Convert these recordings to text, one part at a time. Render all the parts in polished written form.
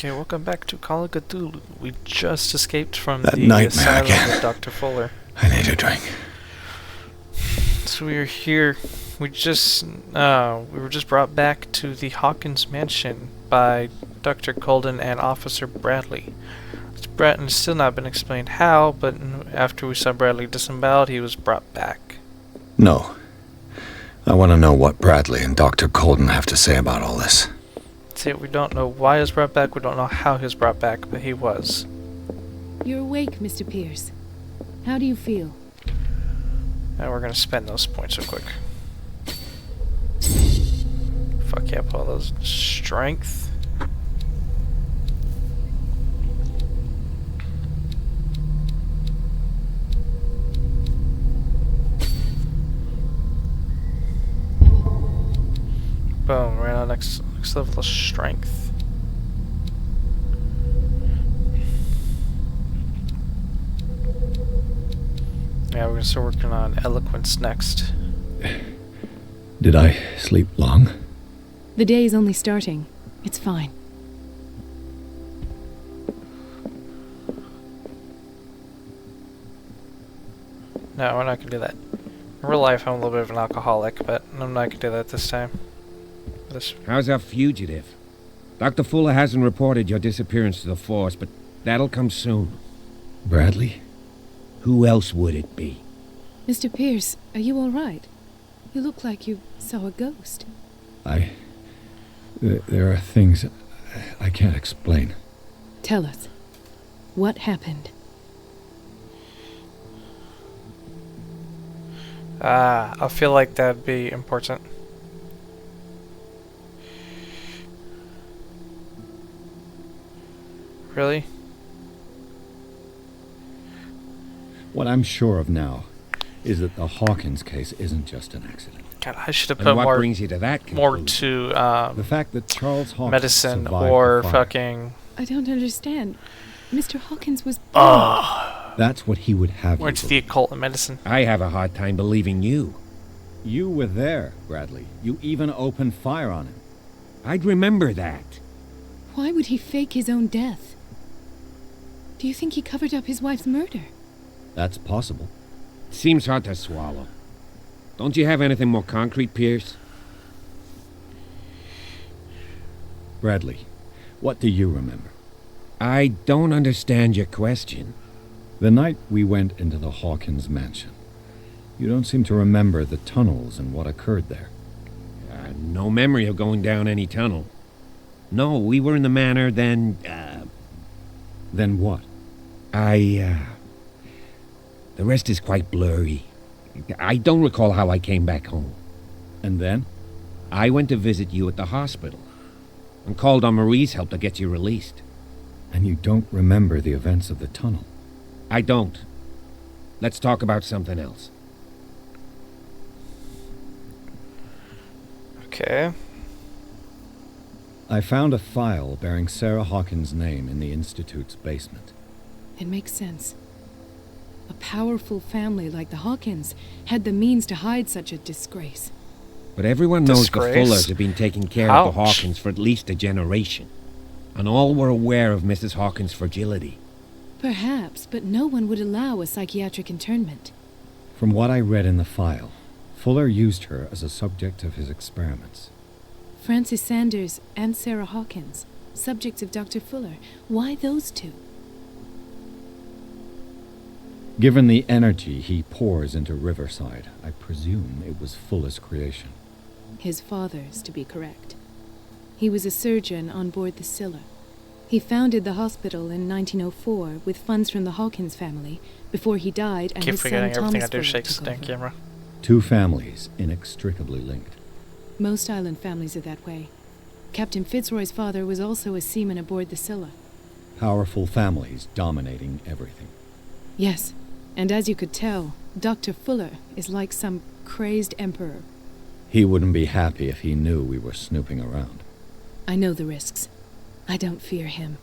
Okay, welcome back to Call of Cthulhu. We just escaped from That the nightmare asylum again. with Dr. Fuller. I need a drink. So we are here. We were just brought back to the Hawkins mansion by Dr. Colden and Officer Bradley. It's still not been explained how, but after we saw Bradley disemboweled, he was brought back. No. I want to know what Bradley and Dr. Colden have to say about all this. See, we don't know why he was brought back, we don't know how he was brought back, but he was. You're awake, Mr. Pierce. How do you feel? And we're gonna spend those points real quick. Fuck yeah, pull those strength. Boom, we're on next level of strength. Yeah, we're gonna start working on eloquence next. Did I sleep long? The day is only starting. It's fine. No, we're not gonna do that. In real life, I'm a little bit of an alcoholic, but I'm not gonna do that this time. How's our fugitive? Dr. Fuller hasn't reported your disappearance to the force, but that'll come soon. Bradley? Who else would it be? Mr. Pierce, are you all right? You look like you saw a ghost. There are things I can't explain. Tell us. What happened? I feel like that'd be important. Really? What I'm sure of now is that the Hawkins case isn't just an accident. God, I should have And put what more brings you to that more conclusion? to The fact that Charles Hawkins medicine survived or the fire, fucking. I don't understand. Mr. Hawkins was born. that's what he would have Or you it's the believe. occult and medicine. I have a hard time believing you. You were there, Bradley. You even opened fire on him. I'd remember that. Why would he fake his own death? Do you think he covered up his wife's murder? That's possible. Seems hard to swallow. Don't you have anything more concrete, Pierce? Bradley, what do you remember? I don't understand your question. The night we went into the Hawkins mansion. You don't seem to remember the tunnels and what occurred there. No memory of going down any tunnel. No, we were in the manor, then, Then what? The rest is quite blurry. I don't recall how I came back home. And then? I went to visit you at the hospital and called on Marie's help to get you released. And you don't remember the events of the tunnel? I don't. Let's talk about something else. Okay. I found a file bearing Sarah Hawkins' name in the Institute's basement. It makes sense. A powerful family like the Hawkins had the means to hide such a disgrace. But everyone knows the Disgrace? Fullers have been taking care of the Ouch. Hawkins for at least a generation. And all were aware of Mrs. Hawkins' fragility. Perhaps, but no one would allow a psychiatric internment. From what I read in the file, Fuller used her as a subject of his experiments. Francis Sanders and Sarah Hawkins, subjects of Dr. Fuller. Why those two? Given the energy he pours into Riverside, I presume it was Fuller's creation. His father's, to be correct. He was a surgeon on board the Scylla. He founded the hospital in 1904 with funds from the Hawkins family before he died and Keep his son forgetting everything I Thomas do Fuller shakes took the over. camera. Two families inextricably linked. Most island families are that way. Captain Fitzroy's father was also a seaman aboard the Scylla. Powerful families dominating everything. Yes, and as you could tell, Dr. Fuller is like some crazed emperor. He wouldn't be happy if he knew we were snooping around. I know the risks. I don't fear him.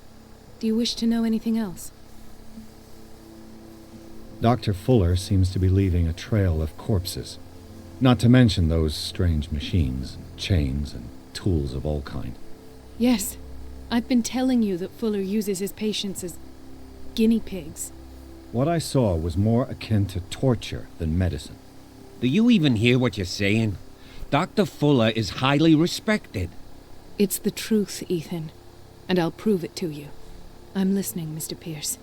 Do you wish to know anything else? Dr. Fuller seems to be leaving a trail of corpses. Not to mention those strange machines, chains, and tools of all kind. Yes, I've been telling you that Fuller uses his patients as guinea pigs. What I saw was more akin to torture than medicine. Do you even hear what you're saying? Dr. Fuller is highly respected. It's the truth, Ethan. And I'll prove it to you. I'm listening, Mr. Pierce.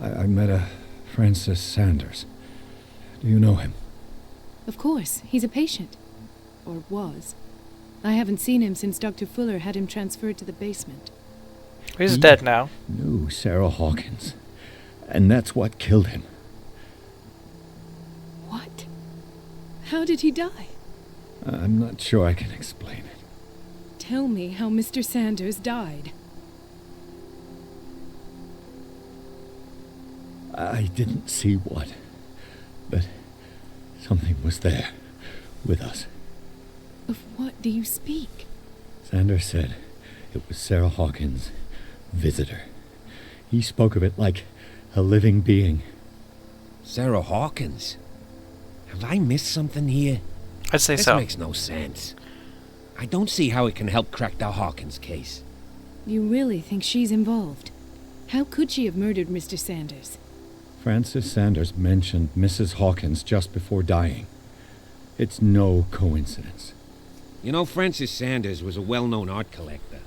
I met a Francis Sanders. Do you know him? Of course, he's a patient. Or was. I haven't seen him since Dr. Fuller had him transferred to the basement. He's dead now. Knew Sarah Hawkins. And that's what killed him. What? How did he die? I'm not sure I can explain it. Tell me how Mr. Sanders died. I didn't see what, but something was there, with us. Of what do you speak? Sanders said it was Sarah Hawkins' visitor. He spoke of it like a living being. Sarah Hawkins? Have I missed something here? I'd say This so. makes no sense. I don't see how it can help crack the Hawkins case. You really think she's involved? How could she have murdered Mr. Sanders? Francis Sanders mentioned Mrs. Hawkins just before dying. It's no coincidence. You know, Francis Sanders was a well-known art collector.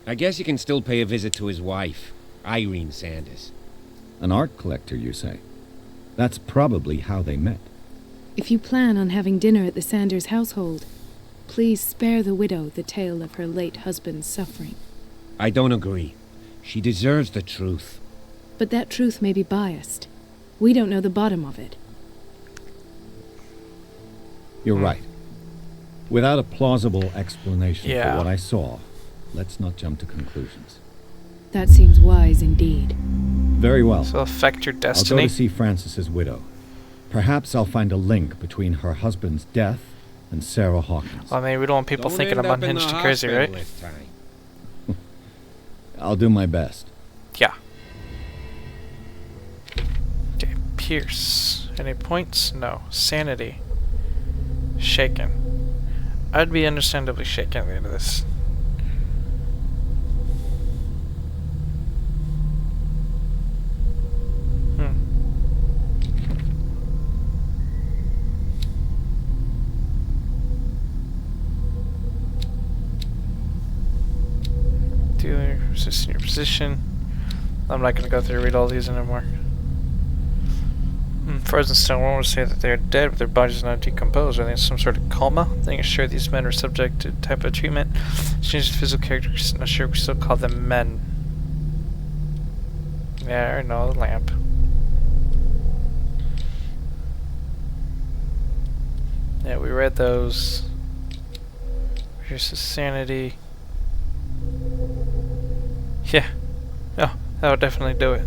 I guess you can still pay a visit to his wife, Irene Sanders. An art collector, you say? That's probably how they met. If you plan on having dinner at the Sanders household, please spare the widow the tale of her late husband's suffering. I don't agree. She deserves the truth. But that truth may be biased. We don't know the bottom of it. You're right. Without a plausible explanation Yeah. for what I saw, let's not jump to conclusions. That seems wise indeed. Very well. So affect your I'll destiny. go to see Francis's widow. Perhaps I'll find a link between her husband's death and Sarah Hawkins. Well, I mean, we don't want people Don't thinking end I'm up in unhinged the and crazy, right? hospital this time. I'll do my best. Yeah. Okay, Pierce. Any points? No. Sanity. Shaken. I'd be understandably shaken at the end of this. Dealer, resist in your position. I'm not going to go through and read all these anymore. Frozen stone. One would say that they are dead, but their bodies are not decomposed. Are they in some sort of coma? I think sure these men are subject to type of treatment. Change the physical characters. Not sure we still call them men. Yeah, I know, the lamp. Yeah, we read those. Here's the sanity. Yeah. Oh, that would definitely do it.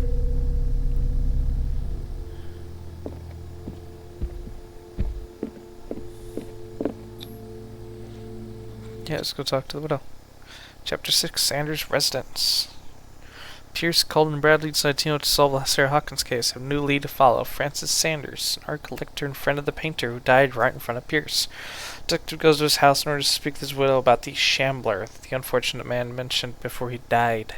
Yeah, let's go talk to the widow. Chapter 6, Sanders' Residence. Pierce, Colden, Bradley decide to solve the Sarah Hawkins case. Have a new lead to follow. Francis Sanders, an art collector and friend of the painter who died right in front of Pierce. Detective goes to his house in order to speak to his widow about the shambler that the unfortunate man mentioned before he died.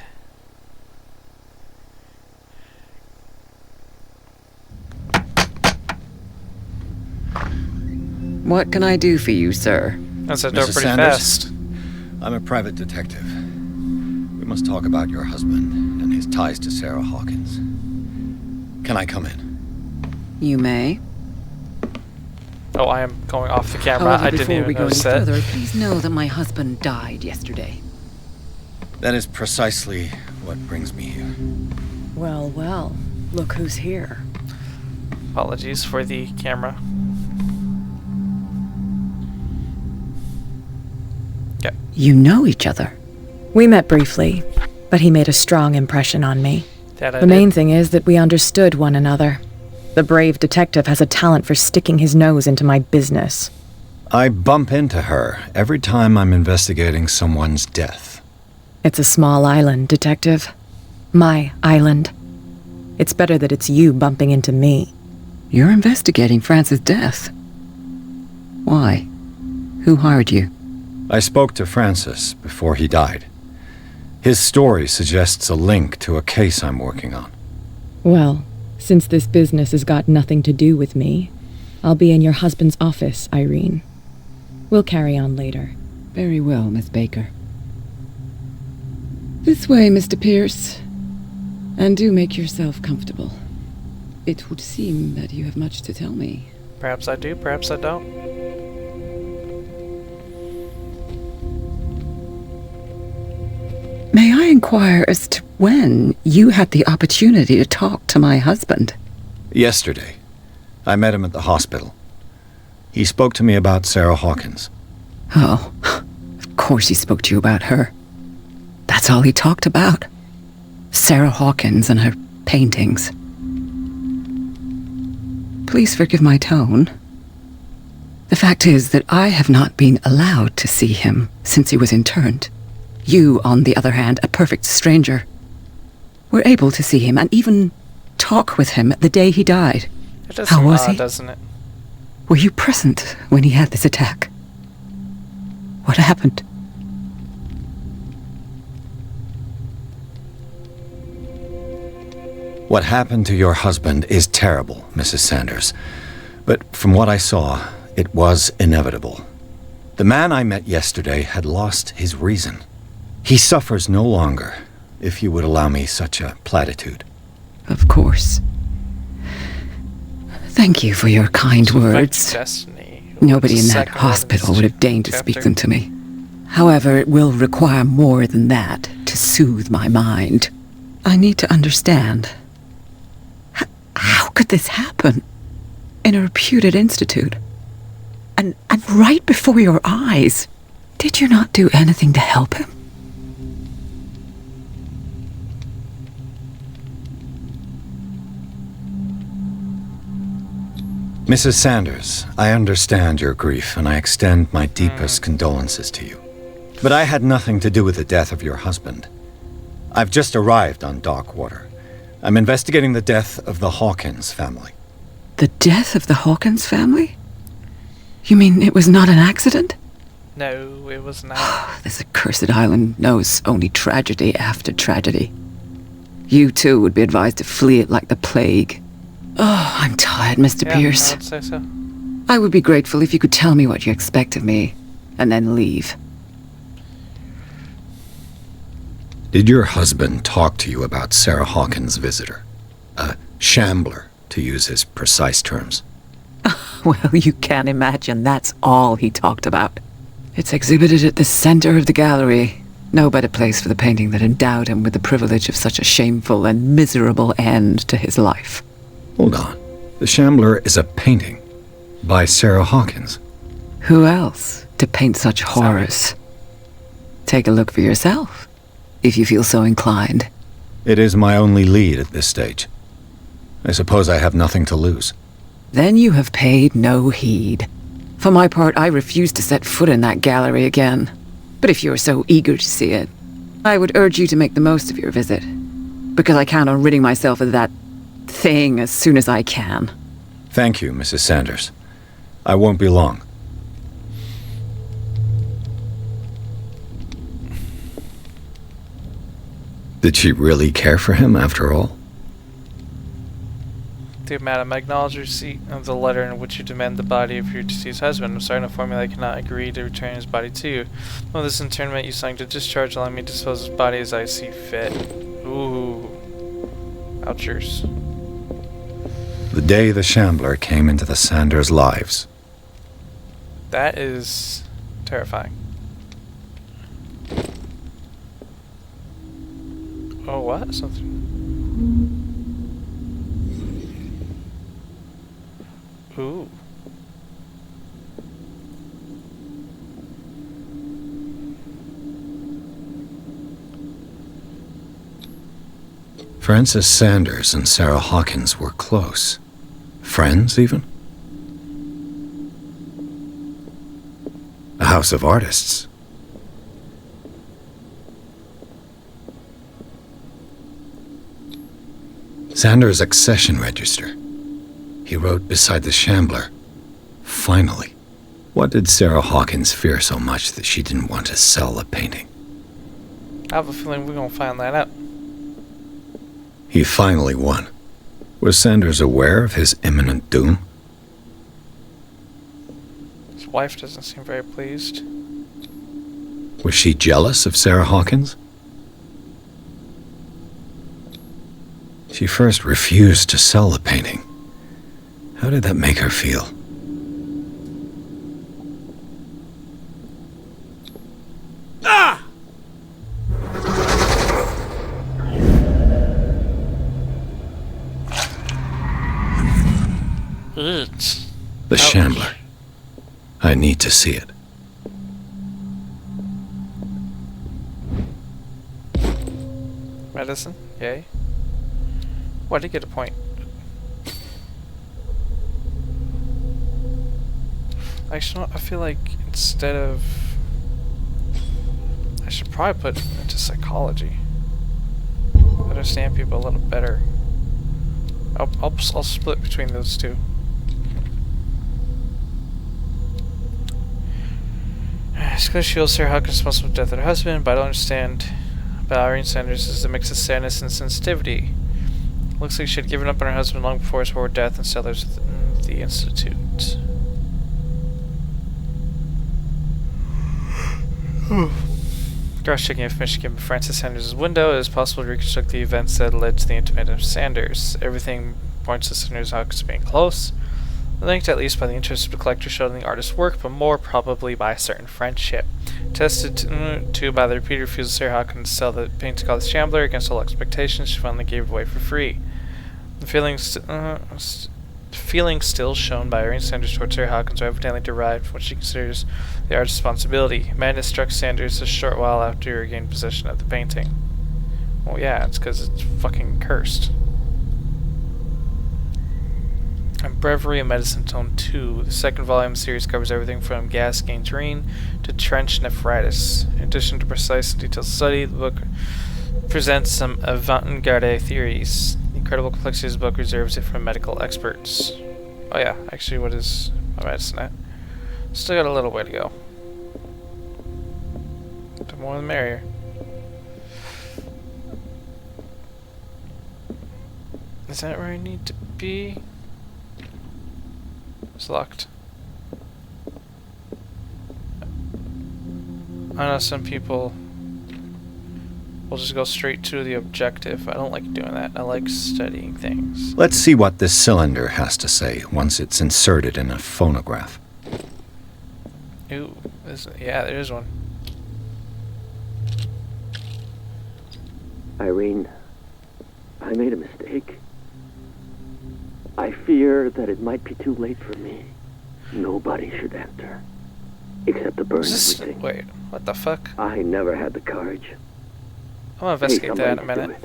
What can I do for you, sir? That's a door Mrs. pretty Sanders? fast. I'm a private detective. We must talk about your husband and his ties to Sarah Hawkins. Can I come in? You may. Oh, I am going off the camera. However, I didn't before even we go any notice that. further, please know that my husband died yesterday. That is precisely what brings me here. Well, well. Look who's here. Apologies for the camera. You know each other. We met briefly, but he made a strong impression on me. That I The main thing is that we understood one another. The brave detective has a talent for sticking his nose into my business. I bump into her every time I'm investigating someone's death. It's a small island, detective. My island. It's better that it's you bumping into me. You're investigating Francis' death. Why? Who hired you? I spoke to Francis before he died. His story suggests a link to a case I'm working on. Well, since this business has got nothing to do with me, I'll be in your husband's office, Irene. We'll carry on later. Very well, Miss Baker. This way, Mr. Pierce. And do make yourself comfortable. It would seem that you have much to tell me. Perhaps I do, perhaps I don't. May I inquire as to when you had the opportunity to talk to my husband? Yesterday, I met him at the hospital. He spoke to me about Sarah Hawkins. Oh, of course he spoke to you about her. That's all he talked about. Sarah Hawkins and her paintings. Please forgive my tone. The fact is that I have not been allowed to see him since he was interned. You, on the other hand, a perfect stranger, were able to see him and even talk with him the day he died. It does How seem was odd, he? doesn't it? Were you present when he had this attack? What happened? What happened to your husband is terrible, Mrs. Sanders. But from what I saw, it was inevitable. The man I met yesterday had lost his reason. He suffers no longer, if you would allow me such a platitude. Of course. Thank you for your kind words. Destiny. Nobody in that Second one hospital is would have deigned to speak chapter. them to me. However, it will require more than that to soothe my mind. I need to understand. How could this happen? In a reputed institute? And right before your eyes? Did you not do anything to help him? Mrs. Sanders, I understand your grief, and I extend my deepest condolences to you. But I had nothing to do with the death of your husband. I've just arrived on Darkwater. I'm investigating the death of the Hawkins family. The death of the Hawkins family? You mean it was not an accident? No, it was not. This accursed island knows only tragedy after tragedy. You, too, would be advised to flee it like the plague. Oh, I'm tired, Mr. Yeah, Pierce. I would say so. I would be grateful if you could tell me what you expect of me, and then leave. Did your husband talk to you about Sarah Hawkins' visitor? A shambler, to use his precise terms. Well, you can imagine that's all he talked about. It's exhibited at the center of the gallery. No better place for the painting that endowed him with the privilege of such a shameful and miserable end to his life. Hold on. The Shambler is a painting by Sarah Hawkins. Who else to paint such horrors? Take a look for yourself, if you feel so inclined. It is my only lead at this stage. I suppose I have nothing to lose. Then you have paid no heed. For my part, I refuse to set foot in that gallery again. But if you're so eager to see it, I would urge you to make the most of your visit. Because I count on ridding myself of that thing as soon as I can. Thank you, Mrs. Sanders. I won't be long. Did she really care for him after all? Dear Madam, I acknowledge receipt of the letter in which you demand the body of your deceased husband. I'm sorry to inform you that I cannot agree to return his body to you. Well, this internment you signed to discharge, allowing me to dispose of his body as I see fit. Ooh. Ouchers. The day the Shambler came into the Sanders' lives. That is terrifying. Oh, what? Something. Ooh. Francis Sanders and Sarah Hawkins were close. Friends, even? A house of artists. Sanders' accession register. He wrote beside the Shambler, "Finally." What did Sarah Hawkins fear so much that she didn't want to sell the painting? I have a feeling we're gonna find that out. He finally won. Was Sanders aware of his imminent doom? His wife doesn't seem very pleased. Was she jealous of Sarah Hawkins? She first refused to sell the painting. How did that make her feel? It's The Shambler. I need to see it. medicine. Yay. Why did he get a point? Actually, I feel like instead of... I should probably put into psychology. Understand people a little better. I'll split between those two. Scully Shields, Sarah Hawkins responsible for the death of her husband, but I don't understand about Irene Sanders is a mix of sadness and sensitivity. Looks like she had given up on her husband long before his horrid death and settlers at the Institute. Cross-checking information given by Francis Sanders' window, it is possible to reconstruct the events that led to the intimate of Sanders. Everything points to Sanders Hawkins being close, linked at least by the interest of the collector showed in the artist's work, but more probably by a certain friendship. Tested to by the repeated refusal of Sarah Hawkins to sell the painting called The Shambler against all expectations, she finally gave it away for free. The feelings still shown by Irene Sanders towards Sarah Hawkins are evidently derived from what she considers the artist's responsibility. Madness struck Sanders a short while after he regained possession of the painting. Well, yeah, it's because it's fucking cursed. And Breviary of Medicine Tome 2, the second volume of the series covers everything from gas gangrene to trench nephritis. In addition to precise and detailed study, the book presents some avant-garde theories. The incredible complexity of the book reserves it for medical experts. Oh yeah, actually what is my medicine at? Still got a little way to go. The more the merrier. Is that where I need to be? It's locked. I know some people will just go straight to the objective. I don't like doing that. I like studying things. Let's see what this cylinder has to say once it's inserted in a phonograph. Ooh, yeah, there is one. Irene, I made a mistake. I fear that it might be too late for me. Nobody should enter. Except to burn everything. Wait, what the fuck? I never had the courage. I'm gonna investigate that in a minute.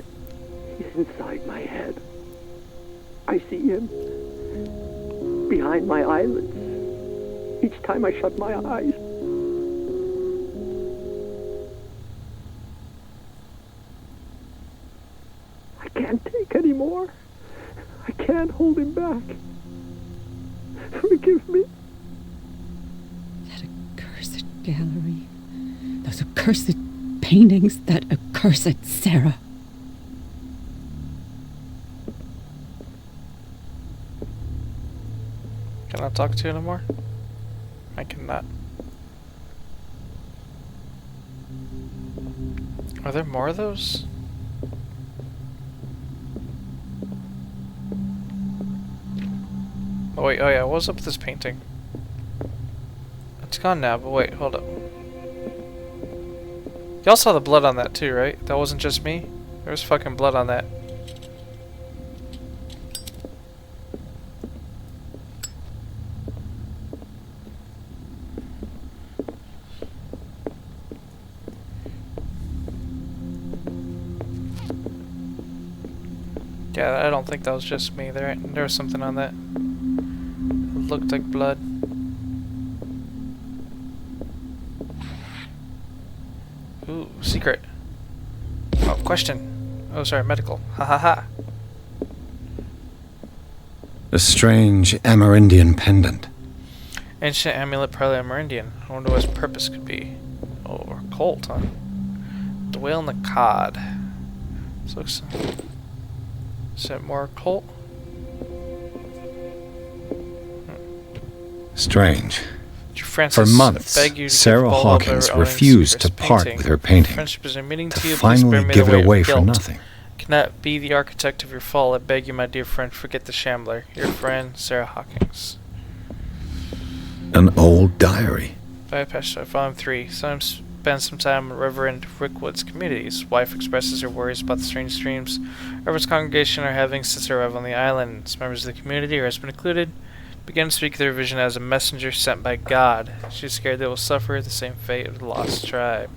He's inside my head. I see him. Behind my eyelids. Each time I shut my eyes. I can't take any more. I can't hold him back. Forgive me. That accursed gallery. Those accursed paintings. That accursed Sarah. Can I talk to you anymore? I cannot. Are there more of those? Oh wait, oh yeah, what's up with this painting? It's gone now, but wait, hold up. Y'all saw the blood on that too, right? That wasn't just me? There was fucking blood on that. Yeah, I don't think that was just me. There was something on that. It looked like blood. Ooh, secret. Oh, question. Oh, sorry, medical. Ha ha ha. A strange Amerindian pendant. Ancient amulet, probably Amerindian. I wonder what its purpose could be. Oh, or cult, huh? The whale and the cod. This looks... Is that more occult? Strange. Francis, For months, beg you to Sarah give Paul up Hawkins her owning refused to Secret's part painting. with her painting, Friendship is unmeaning to to you, please finally bear me give the it weight away of for guilt. nothing. Cannot be the architect of your fall. I beg you, my dear friend, forget the shambler. Your friend, Sarah Hawkins. An old diary. Volume 3. Sometimes spend some time in Reverend Rickwood's communities. Wife expresses her worries about the strange dreams Reverend's congregation are having since her arrival on the island. As members of the community, her husband included, began to speak of their vision as a messenger sent by God. She is scared they will suffer the same fate of the lost tribe.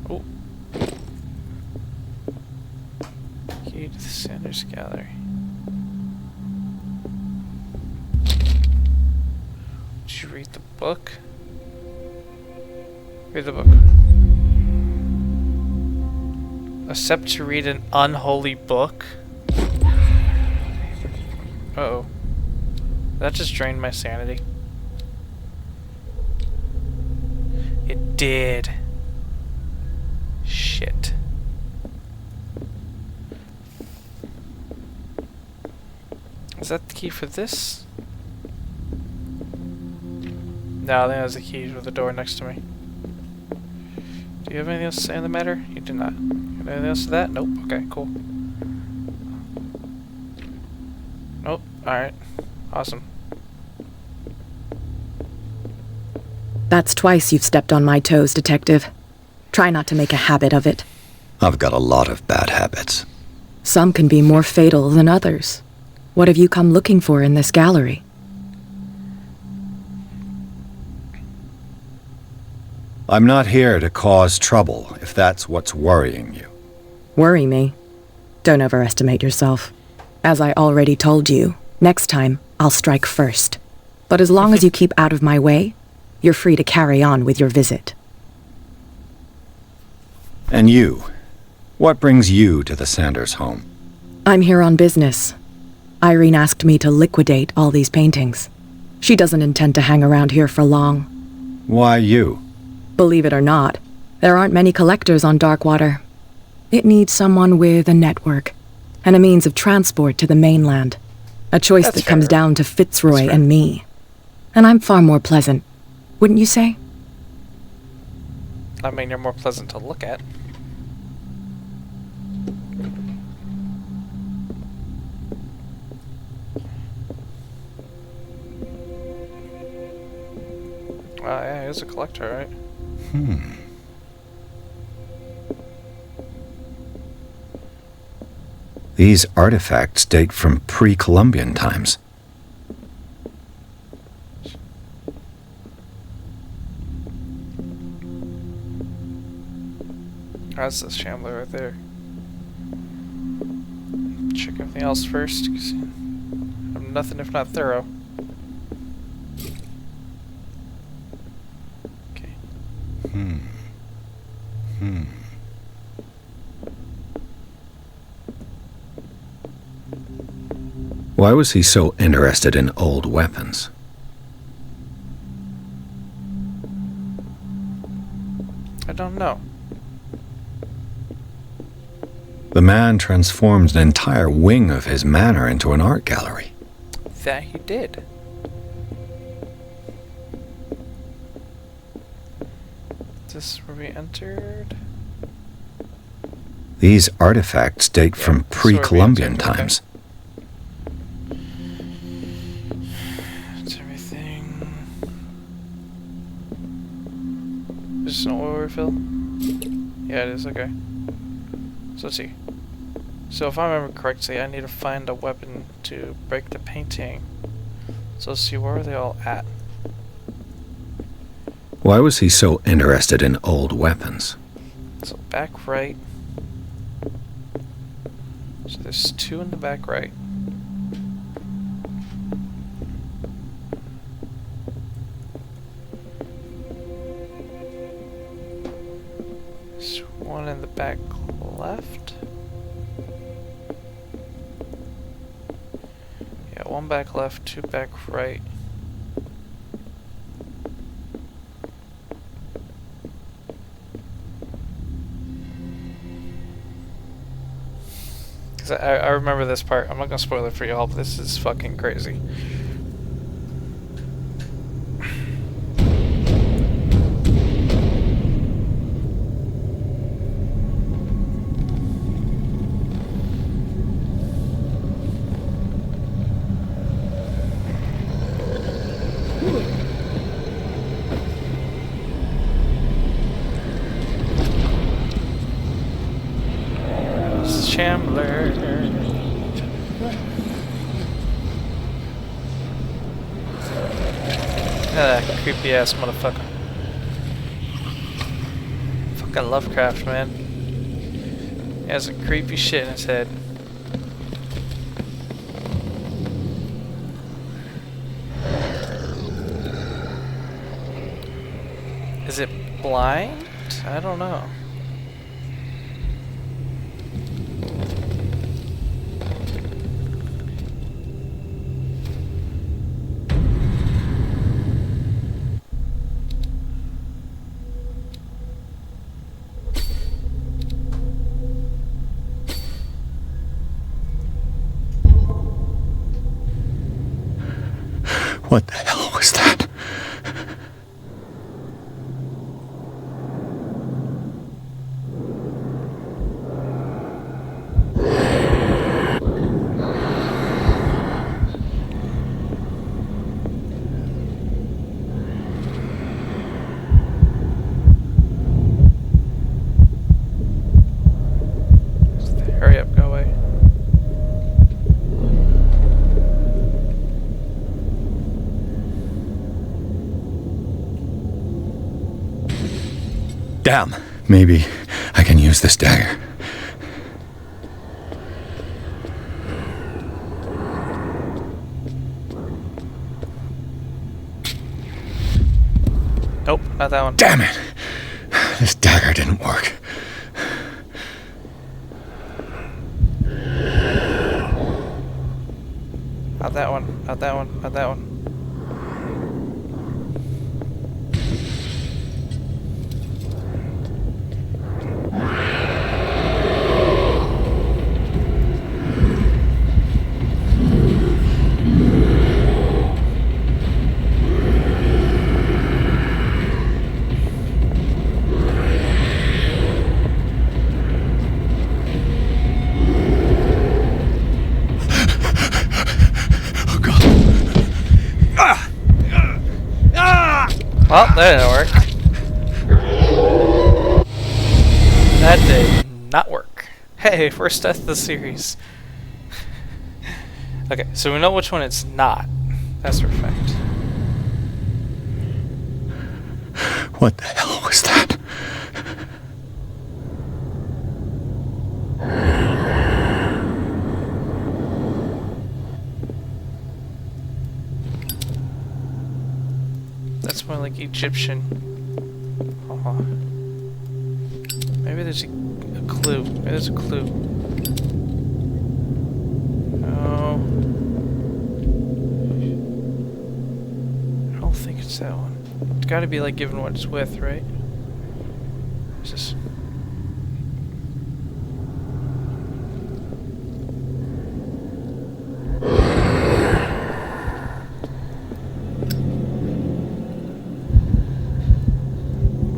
Oh. Key to the Sanders Gallery. Did you read the book? Read the book. Accept to read an unholy book? Uh-oh. That just drained my sanity. It did. Shit. Is that the key for this? No, I think that's the key for the door next to me. Do you have anything else to say on the matter? You do not. Anything else to that? Nope. Okay, cool. Nope. Alright. Awesome. That's twice you've stepped on my toes, Detective. Try not to make a habit of it. I've got a lot of bad habits. Some can be more fatal than others. What have you come looking for in this gallery? I'm not here to cause trouble, if that's what's worrying you. Worry me? Don't overestimate yourself. As I already told you, next time, I'll strike first. But as long as you keep out of my way, you're free to carry on with your visit. And you? What brings you to the Sanders home? I'm here on business. Irene asked me to liquidate all these paintings. She doesn't intend to hang around here for long. Why you? Believe it or not, there aren't many collectors on Darkwater. It needs someone with a network, and a means of transport to the mainland. A choice That's that comes fair. down to Fitzroy That's fair. and me. And I'm far more pleasant, wouldn't you say? I mean, you're more pleasant to look at. Yeah, he's a collector, right? These artifacts date from pre-Columbian times. That's the shambler right there. Check everything else first, 'cause I'm nothing if not thorough. Okay. Why was he so interested in old weapons? I don't know. The man transformed an entire wing of his manor into an art gallery. That he did. Is this where we entered? These artifacts date Yeah, from this is where we pre-Columbian entered, okay. times. It's everything. Is this an oil refill? Yeah, it is, okay. So let's see. So if I remember correctly, I need to find a weapon to break the painting. So let's see, where are they all at? Why was he so interested in old weapons? So back right. So there's two in the back right. There's one in the back left. 1 back left, 2 back right. Cause I remember this part. I'm not gonna spoil it for y'all, but this is fucking crazy. Chandler. That creepy ass motherfucker. Fucking Lovecraft, man. He has a creepy shit in his head. Is it blind? I don't know. What the hell was that? Hurry up, go away. Damn. Maybe I can use this dagger. Nope, not that one. Damn it! This dagger didn't work. Not that one, not that one, not that one. Well, that didn't work. That did not work. Hey, first death of the series. Okay, so we know which one it's not. That's for a fact. What the hell was that? That's more like Egyptian. Maybe there's a clue. Maybe there's a clue. Oh. I don't think it's that one. It's gotta be like given what it's with, right? What's this?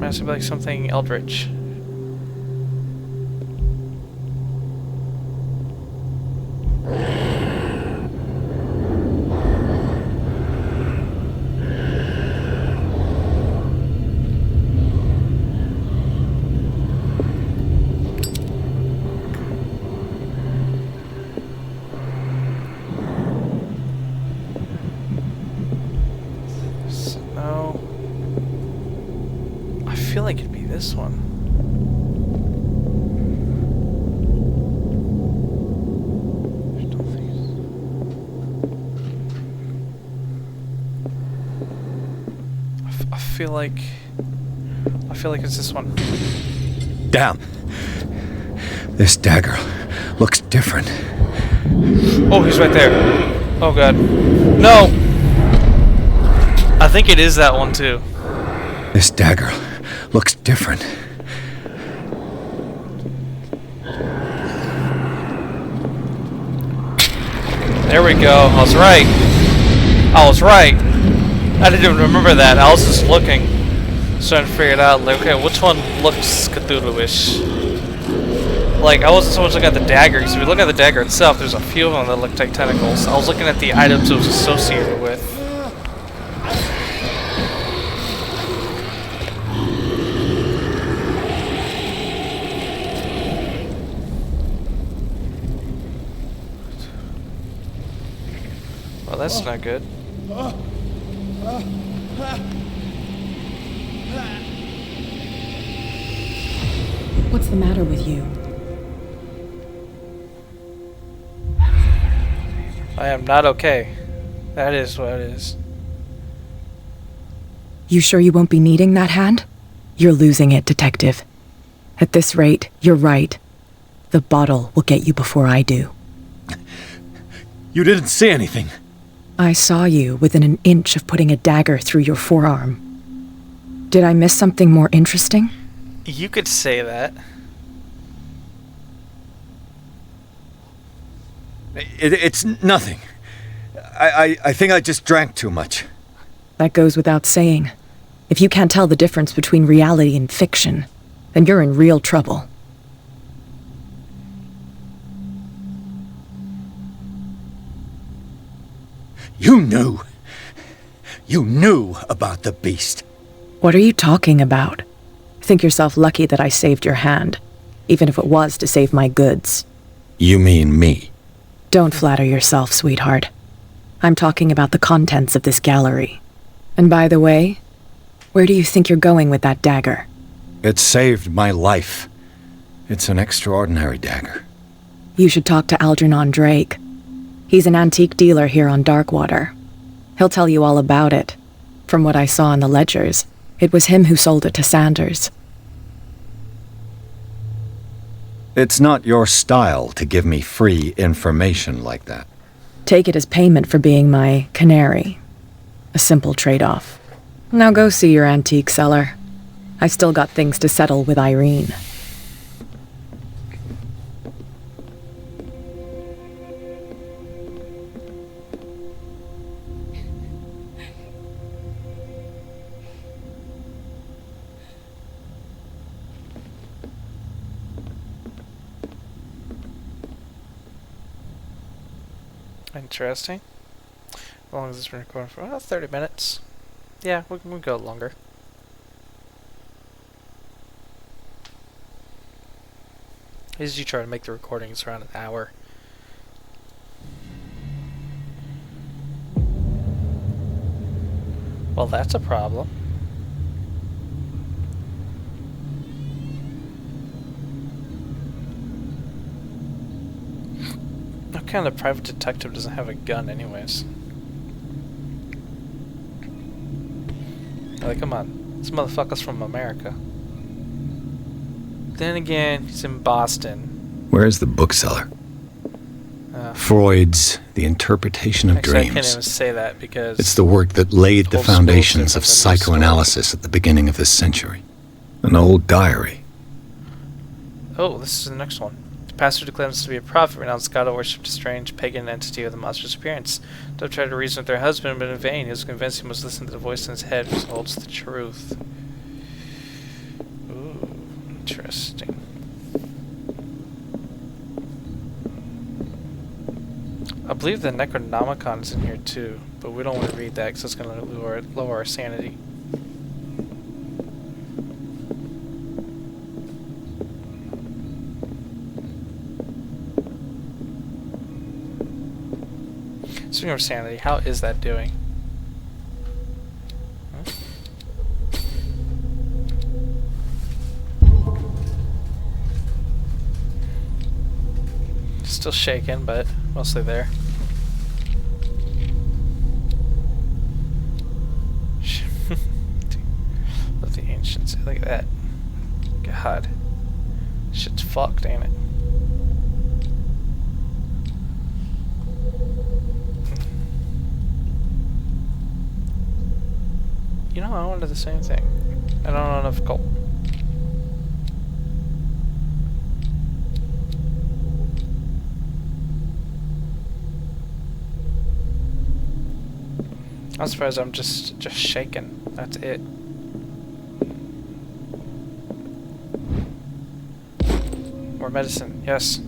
Has to be like something eldritch. No. I feel like it'd be this one. I don't think it's... I feel like it's this one. Damn. This dagger looks different. Oh, he's right there. Oh god. No! I think it is that one too. This dagger looks different. There we go. I was right. I was right. I didn't even remember that. I was just looking. Just trying to figure it out. Like, okay, which one looks Cthulhu-ish? Like, I wasn't so much looking at the dagger. Because if you look at the dagger itself, there's a few of them that look like tentacles. I was looking at the items it was associated with. Well, that's not good. What's the matter with you? I am not okay. That is what it is. You sure you won't be needing that hand? You're losing it, Detective. At this rate, you're right. The bottle will get you before I do. You didn't see anything. I saw you within an inch of putting a dagger through your forearm. Did I miss something more interesting? You could say that. It's nothing. I think I just drank too much. That goes without saying. If you can't tell the difference between reality and fiction, then you're in real trouble. You knew. You knew about the beast. What are you talking about? Think yourself lucky that I saved your hand, even if it was to save my goods. You mean me? Don't flatter yourself, sweetheart. I'm talking about the contents of this gallery. And by the way, where do you think you're going with that dagger? It saved my life. It's an extraordinary dagger. You should talk to Algernon Drake. He's an antique dealer here on Darkwater. He'll tell you all about it. From what I saw in the ledgers, it was him who sold it to Sanders. It's not your style to give me free information like that. Take it as payment for being my canary. A simple trade-off. Now go see your antique seller. I still got things to settle with Irene. Interesting. How long has this been recording for? Well, 30 minutes. Yeah, we can go longer. I usually try to make the recordings around an hour. Well, that's a problem. What kind of private detective doesn't have a gun anyways? Like, come on. This motherfucker's from America. Then again, he's in Boston. Where is the bookseller? Freud's The Interpretation of Actually, Dreams. I can't even say that because... It's the work that laid the Old school's foundations different of than new school. psychoanalysis at the beginning of this century. An old diary. Oh, this is the next one. The pastor declares to be a prophet, renounced God, and worshipped a strange pagan entity with a monstrous appearance. Dove tried to reason with their husband, but in vain. He was convinced he must listen to the voice in his head, which holds the truth. Ooh, interesting. I believe the Necronomicon is in here too, but we don't want to read that because it's going to lower our sanity. Speaking of sanity, how is that doing? Still shaking, but mostly there. Love the ancients. Look at that. God. Shit's fucked, ain't it? You know, I wanted the same thing. I don't know enough gold. I'm surprised I'm just shaking. That's it. More medicine, yes.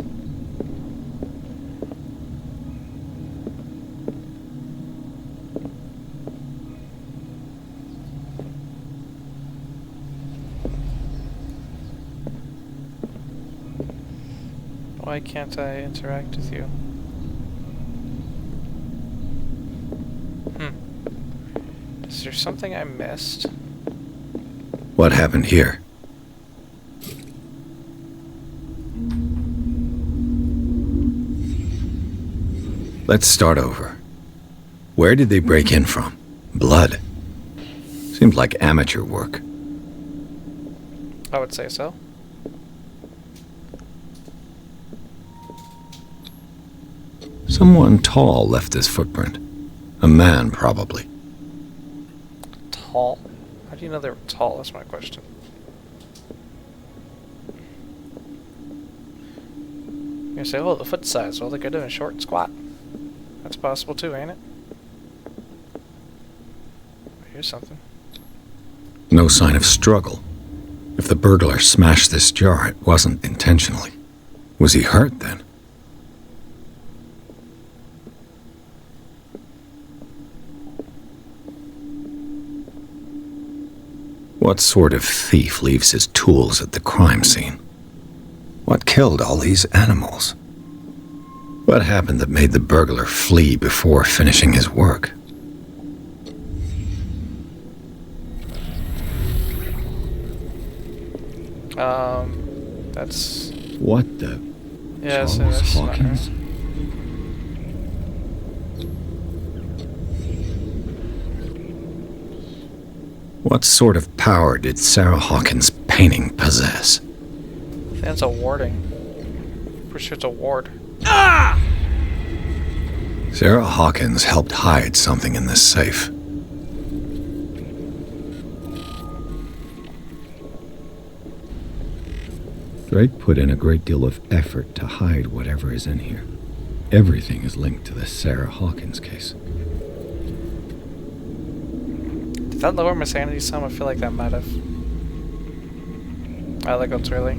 Why can't I interact with you? Is there something I missed? What happened here? Let's start over. Where did they break in from? Blood. Seems like amateur work. I would say so. Someone tall left this footprint. A man, probably. Tall? How do you know they were tall? That's my question. You say, oh, the foot size. Well, they could have been short and squat. That's possible too, ain't it? Here's something. No sign of struggle. If the burglar smashed this jar, it wasn't intentionally. Was he hurt then? What sort of thief leaves his tools at the crime scene? What killed all these animals? What happened that made the burglar flee before finishing his work? That's... What the? Yeah, so Charles that's not Hawkins? right. What sort of power did Sarah Hawkins' painting possess? I think it's a warding. Pretty sure it's a ward. Sarah Hawkins helped hide something in this safe. Drake put in a great deal of effort to hide whatever is in here. Everything is linked to the Sarah Hawkins case. Did that lower my sanity some? I feel like that might have. I like what's really.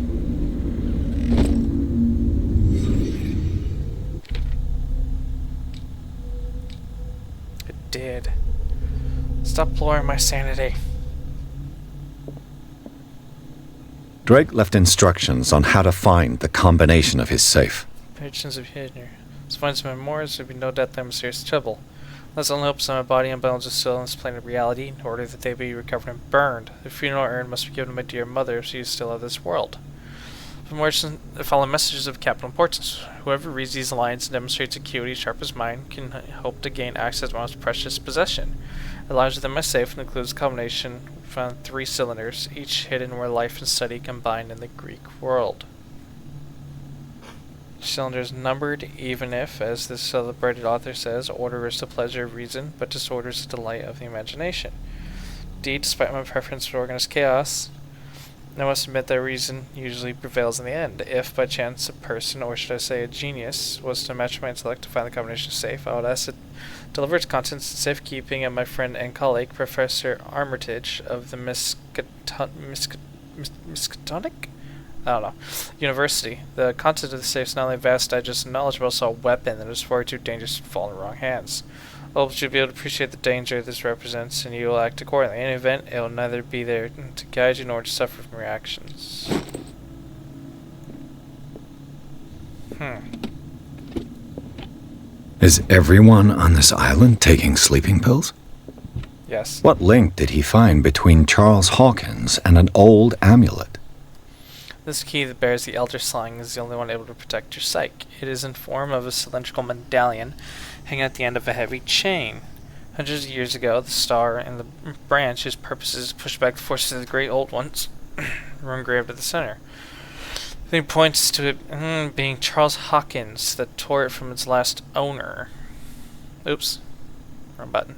It did. Stop lowering my sanity. Drake left instructions on how to find the combination of his safe. Patrons of Hidner. Let's find some memoirs. There'll be no doubt that I'm in serious trouble. Let's only hope some of my body and bones are still in this plane of reality in order that they be recovered and burned. The funeral urn must be given to my dear mother if she is still of this world. From follow messages of capital importance. Whoever reads these lines and demonstrates acuity sharp as mine can hope to gain access to my most precious possession. It lies within my safe and includes a combination. We found 3 cylinders, each hidden where life and study combined in the Greek world. Cylinders numbered, even if, as this celebrated author says, order is the pleasure of reason, but disorder is the delight of the imagination. Indeed, despite my preference for organized chaos, I must admit that reason usually prevails in the end. If, by chance, a person, or should I say a genius, was to match my intellect to find the combination safe, I would ask it to deliver its contents in safekeeping of my friend and colleague, Professor Armitage of the Miskatonic? I don't know. University. The content of the safe is not only vast, digest, and knowledge, but also a weapon that is far too dangerous to fall in the wrong hands. I hope you'll be able to appreciate the danger this represents, and you will act accordingly. In any event, it will neither be there to guide you nor to suffer from your actions. Is everyone on this island taking sleeping pills? Yes. What link did he find between Charles Hawkins and an old amulet? This key that bears the Elder Slang is the only one able to protect your psyche. It is in form of a cylindrical medallion hanging at the end of a heavy chain. Hundreds of years ago, the star and the branch, whose purpose is to push back the forces of the great old ones, were engraved at the center. I think points to it being Charles Hawkins that tore it from its last owner. Oops. Wrong button.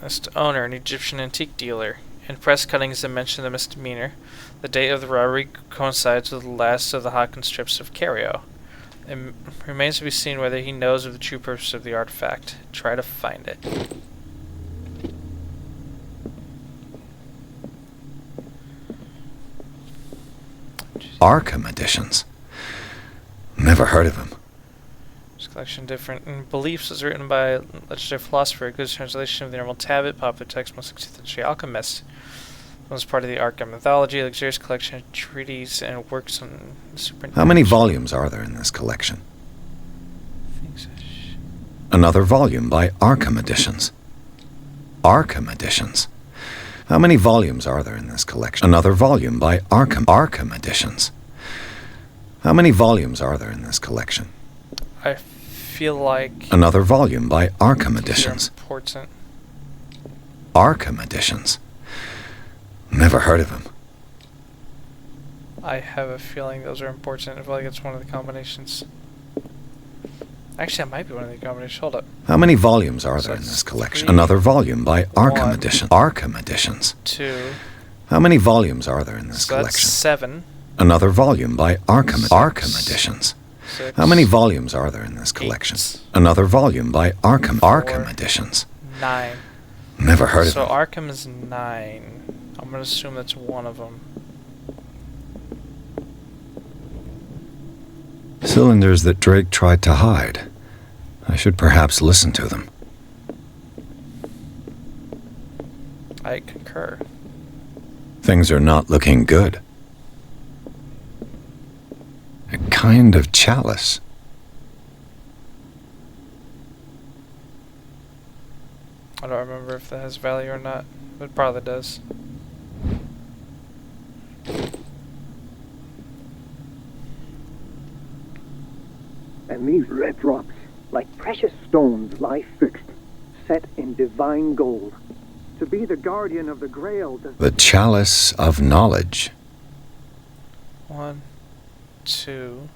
Its owner, an Egyptian antique dealer. In press cuttings that mention the misdemeanor, the date of the robbery coincides with the last of the Hawkins trips of Cario. It remains to be seen whether he knows of the true purpose of the artifact. Try to find it. Arkham editions. Never heard of him. This collection, different in beliefs, was written by a legendary philosopher. A good translation of the normal tablet, popular text among 16th century alchemists. It was part of the Arkham mythology, a luxurious collection of treatises and works on supernatural. How many volumes are there in this collection? Another volume by Arkham Editions. Arkham Editions. How many volumes are there in this collection? Another volume by Arkham Editions. How many volumes are there in this collection? I feel like Another volume by Arkham these are Editions. important. Arkham Editions. Never heard of him. I have a feeling those are important. I feel like it's one of the combinations. Actually, that might be one of the combinations. Hold up. How many volumes are So there in it's this collection? 3, Another volume by Arkham 1, Edition. Arkham Editions. 2. How many volumes are there in this So that's collection? 7. Another volume by Six. Arkham Editions. 6. How many volumes are there in this collection? 8. Another volume by Arkham 4. Editions. 9. Never heard of So him. Arkham is 9. I'm gonna assume that's one of them. Cylinders that Drake tried to hide. I should perhaps listen to them. I concur. Things are not looking good. A kind of chalice. I don't remember if that has value or not. It probably does. And these red drops, like precious stones, lie fixed, set in divine gold. To be the guardian of the Grail does... The chalice of knowledge. 1, 2,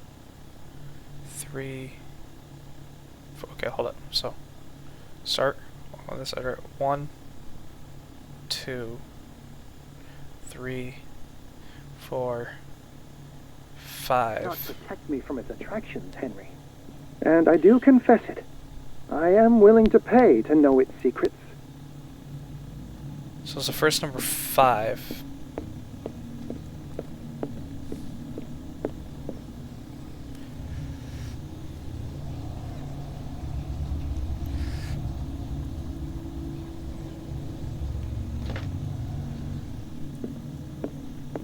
3, 4. Okay, hold up. So, start on this side. Right. 1, 2, 3, 4, 5. not protect me from its attractions, Henry. And I do confess it. I am willing to pay to know its secrets. So it's the first number 5.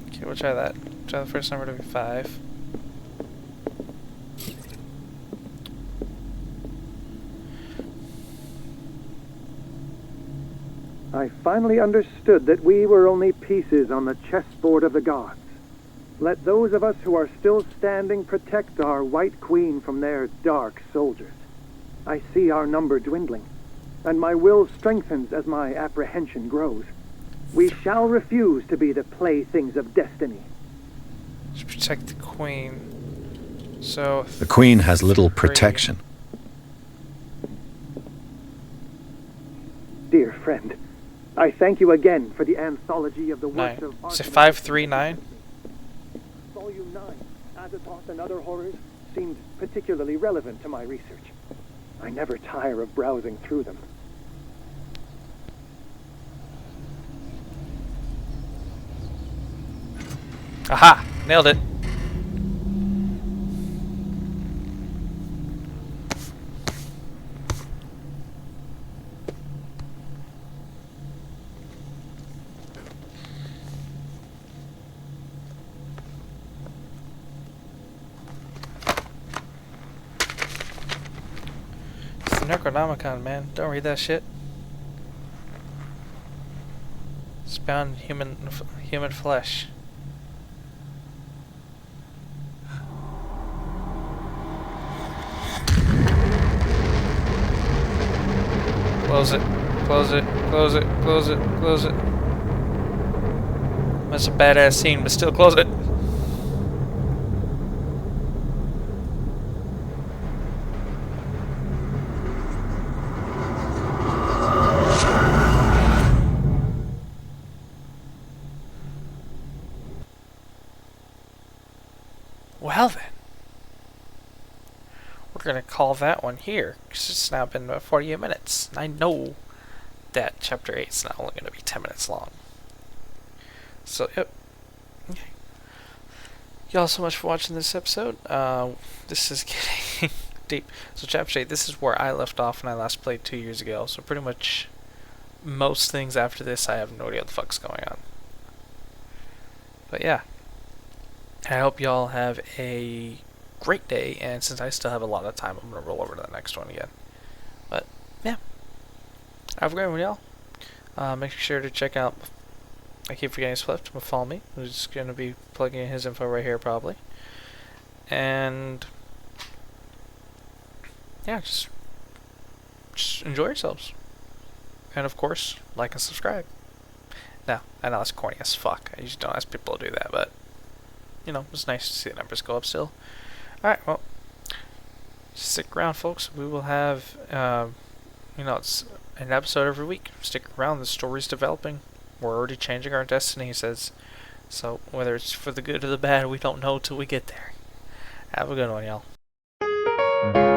Okay, we'll try that. Try the first number to be 5. I finally understood that we were only pieces on the chessboard of the gods. Let those of us who are still standing protect our White Queen from their dark soldiers. I see our number dwindling, and my will strengthens as my apprehension grows. We shall refuse to be the playthings of destiny. To protect the queen. So The queen has little 3. protection. Dear friend, I thank you again for the anthology of the 9. works of Is it Artemis. 5, 3, 9? Volume 9, Azathoth and Other Horrors, seemed particularly relevant to my research. I never tire of browsing through them. Aha! Nailed it. It's the Necronomicon, man. Don't read that shit. It's bound human flesh. Close it. Close it. Close it. Close it. Close it. That's a badass scene, but still close it. Well then, we're gonna call that one here, because it's now been about 48 minutes. I know that Chapter 8 is not only gonna be 10 minutes long. So, yep. Okay. Y'all so much for watching this episode. This is getting deep. So Chapter 8, this is where I left off when I last played 2 years ago. So pretty much most things after this, I have no idea what the fuck's going on. But yeah. I hope y'all have a great day, and since I still have a lot of time, I'm going to roll over to the next one again. But, yeah. Have a great one, y'all. Make sure to check out, I keep forgetting Swift, but follow me, who's going to be plugging in his info right here, probably. And, yeah, just enjoy yourselves. And, of course, like and subscribe. Now, I know that's corny as fuck. I usually don't ask people to do that, but you know, it's nice to see the numbers go up still. Alright, well, stick around, folks. We will have, you know, it's an episode every week. Stick around, the story's developing. We're already changing our destiny, he says. So, whether it's for the good or the bad, we don't know till we get there. Have a good one, y'all.